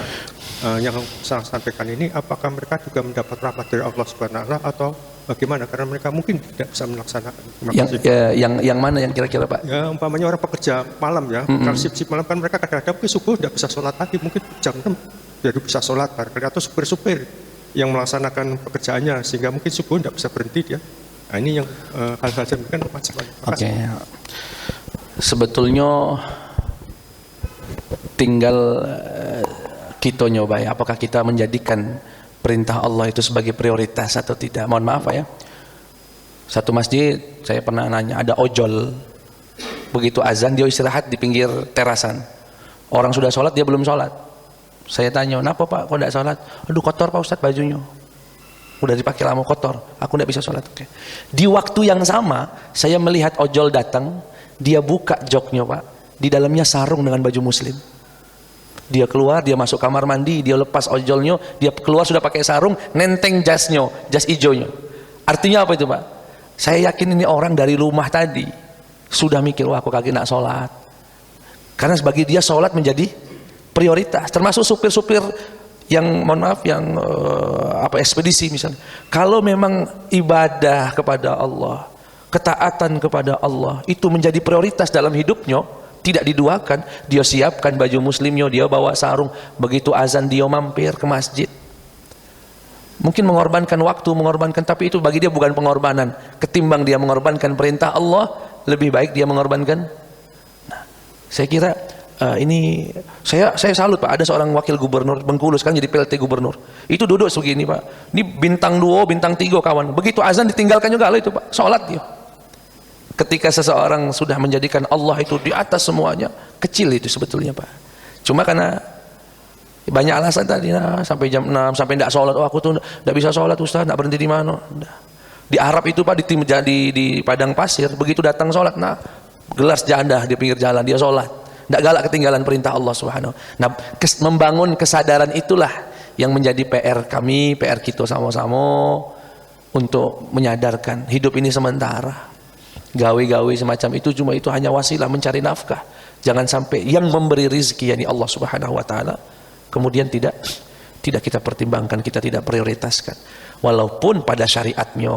Speaker 3: Yang saya sampaikan ini, apakah mereka juga mendapat rahmat dari Allah Subhanahu wa Ta'ala atau bagaimana? Karena mereka mungkin tidak bisa melaksanakan.
Speaker 1: Yang mana yang kira-kira Pak?
Speaker 3: Ya, umpamanya orang pekerja malam ya, kalau shift malam kan mereka kadang-kadang mungkin subuh tidak bisa sholat lagi, mungkin jam 6 baru bisa sholat, atau supir-supir yang melaksanakan pekerjaannya sehingga mungkin subuh tidak bisa berhenti dia. Nah, ini yang hal-hal yang kan macam-macam.
Speaker 1: Oke. Sebetulnya tinggal kita nyoba ya, apakah kita menjadikan perintah Allah itu sebagai prioritas atau tidak. Mohon maaf Pak ya, satu masjid saya pernah nanya, ada ojol, begitu azan dia istirahat di pinggir terasan, orang sudah sholat dia belum sholat. Saya tanya, kenapa Pak kok tidak sholat? Aduh kotor Pak Ustadz bajunya, udah dipakai lama kotor, aku tidak bisa sholat. Oke. Di waktu yang sama saya melihat ojol datang, dia buka joknya Pak, di dalamnya sarung dengan baju muslim. Dia keluar, dia masuk kamar mandi, dia lepas ojolnya, dia keluar sudah pakai sarung, nenteng jasnya, jas hijaunya. Artinya apa itu Pak? Saya yakin ini orang dari rumah tadi sudah mikir, wah aku kaki nak sholat. Karena sebagai dia sholat menjadi prioritas. Termasuk supir-supir yang mohon maaf yang ekspedisi misalnya. Kalau memang ibadah kepada Allah, ketaatan kepada Allah itu menjadi prioritas dalam hidupnya, tidak diduakan, dia siapkan baju muslimnya, dia bawa sarung, begitu azan dia mampir ke masjid. Mungkin mengorbankan waktu, tapi itu bagi dia bukan pengorbanan. Ketimbang dia mengorbankan perintah Allah, lebih baik dia mengorbankan. Nah, saya kira ini saya salut Pak, ada seorang wakil gubernur Bengkulu sekarang jadi PLT gubernur. Itu duduk segini Pak. Ini bintang 2, bintang 3 kawan. Begitu azan ditinggalkan juga itu Pak, sholat dia. Ketika seseorang sudah menjadikan Allah itu di atas semuanya, kecil itu sebetulnya Pak. Cuma karena banyak alasan tadi, nah, sampai jam 6, sampai tidak sholat, oh aku tuh tidak bisa sholat Ustaz, tidak berhenti di mana. Di Arab itu Pak, di padang pasir, begitu datang sholat, nah gelas janda di pinggir jalan, dia sholat. Tidak galak ketinggalan perintah Allah Subhanahu. Nah, membangun kesadaran itulah yang menjadi PR kami, PR kita sama-sama untuk menyadarkan hidup ini sementara. Gawe-gawe semacam itu cuma itu hanya wasilah mencari nafkah. Jangan sampai yang memberi rizki yakni Allah Subhanahu wa Ta'ala kemudian tidak kita pertimbangkan, kita tidak prioritaskan. Walaupun pada syariatnya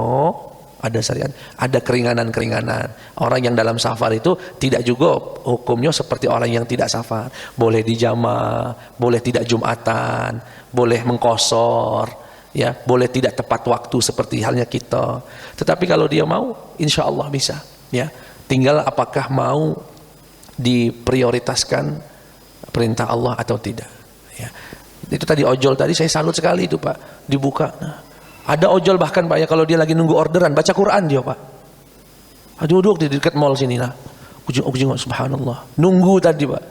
Speaker 1: ada syariat, ada keringanan-keringanan. Orang yang dalam safar itu tidak juga hukumnya seperti orang yang tidak safar. Boleh dijamaah, boleh tidak jumatan, boleh mengkosor, ya, boleh tidak tepat waktu seperti halnya kita. Tetapi kalau dia mau, insya Allah bisa. Ya, tinggal apakah mau diprioritaskan perintah Allah atau tidak. Ya. Itu tadi ojol tadi saya salut sekali itu Pak, dibuka. Nah, ada ojol bahkan Pak ya, kalau dia lagi nunggu orderan baca Quran dia Pak. Duduk di dekat mall sini lah. Ujung subhanallah. Nunggu tadi Pak.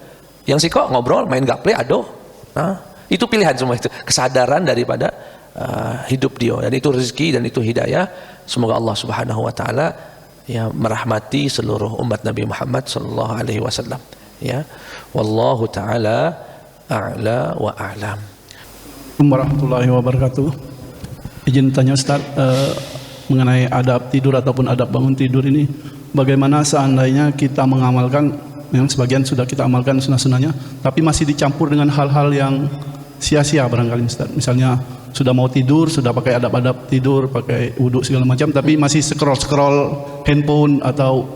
Speaker 1: Yang kok ngobrol main gaple aduh. Nah, itu pilihan semua itu. Kesadaran daripada hidup dia, dan itu rezeki dan itu hidayah. Semoga Allah Subhanahu wa Ta'ala ya merahmati seluruh umat Nabi Muhammad sallallahu alaihi wasallam. Ya. Wallahu taala a'la wa a'lam.
Speaker 4: Warahmatullahi wabarakatuh. Izin tanya Ustaz, mengenai adab tidur ataupun adab bangun tidur ini, bagaimana seandainya kita mengamalkan yang sebagian sudah kita amalkan sunnah-sunnahnya, tapi masih dicampur dengan hal-hal yang sia-sia barangkali Ustaz. Misalnya sudah mau tidur, sudah pakai adab-adab tidur, pakai wudhu segala macam, tapi masih scroll handphone atau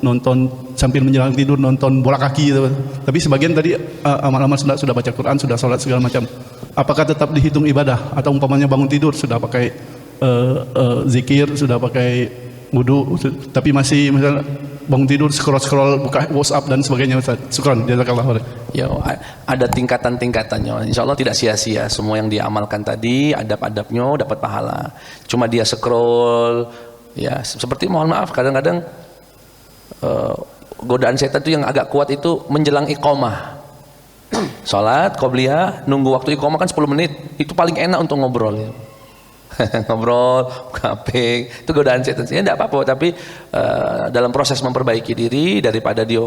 Speaker 4: nonton sambil menjelang tidur, nonton bola kaki gitu. Tapi sebagian tadi amal-amal sudah baca Quran, sudah sholat segala macam. Apakah tetap dihitung ibadah? Atau umpamanya bangun tidur sudah pakai zikir, sudah pakai wudhu, tapi masih misalnya bangun tidur scroll buka WhatsApp dan sebagainya Ustaz. Syukran, jazakallah khair.
Speaker 1: Ya, ada tingkatan-tingkatannya. Insya Allah tidak sia-sia semua yang dia amalkan tadi, adab-adabnya dapat pahala. Cuma dia scroll, ya seperti mohon maaf kadang-kadang godaan setan itu yang agak kuat itu menjelang iqamah. Salat qobliyah, nunggu waktu iqamah kan 10 menit. Itu paling enak untuk ngobrol. Ngobrol, HP, itu godaan setan. Ya enggak apa-apa, tapi dalam proses memperbaiki diri daripada dia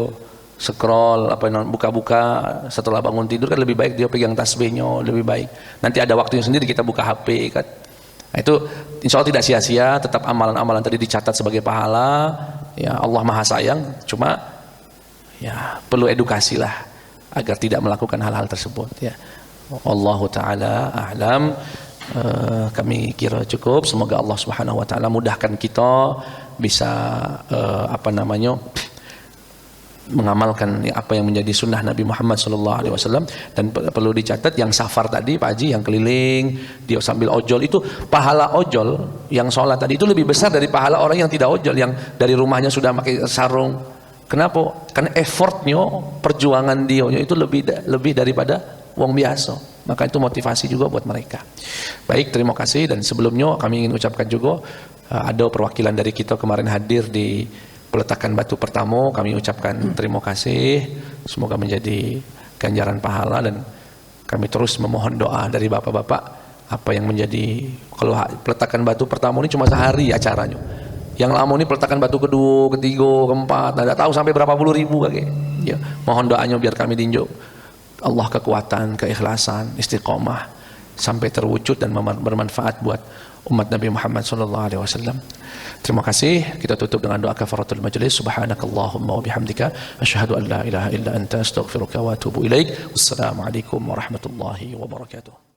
Speaker 1: scroll buka-buka setelah bangun tidur kan lebih baik dia pegang tasbihnya, lebih baik. Nanti ada waktunya sendiri kita buka HP kan. Nah, itu insya Allah tidak sia-sia, tetap amalan-amalan tadi dicatat sebagai pahala. Ya Allah Maha Sayang, cuma ya perlu edukasi lah agar tidak melakukan hal-hal tersebut ya. Allahu taala a'lam. Kami kira cukup. Semoga Allah Subhanahu wa taala mudahkan kita bisa mengamalkan apa yang menjadi sunnah Nabi Muhammad SAW. Dan perlu dicatat yang safar tadi Pak Haji, yang keliling dia sambil ojol, itu pahala ojol yang sholat tadi itu lebih besar dari pahala orang yang tidak ojol, yang dari rumahnya sudah pakai sarung. Kenapa? Karena effortnya, perjuangan dia itu lebih daripada wong biasa. Maka itu motivasi juga buat mereka. Baik, terima kasih. Dan sebelumnya kami ingin ucapkan juga ada perwakilan dari kita kemarin hadir di peletakan batu pertama. Kami ucapkan terima kasih. Semoga menjadi ganjaran pahala, dan kami terus memohon doa dari bapak-bapak apa yang menjadi, kalau peletakan batu pertama ini cuma sehari acaranya. Yang lama ini peletakan batu kedua, ketiga, keempat, tidak tahu sampai berapa puluh ribu kakek. Ya, mohon doanya biar kami dinjuk Allah kekuatan, keikhlasan, istiqomah sampai terwujud dan bermanfaat buat umat Nabi Muhammad SAW. Terima kasih. Kita tutup dengan doa kafaratul majlis. Subhanakallahumma wa bihamdika asyhadu an la ilaha illa anta astaghfiruka wa atubu ilaik. Wassalamualaikum warahmatullahi wabarakatuh.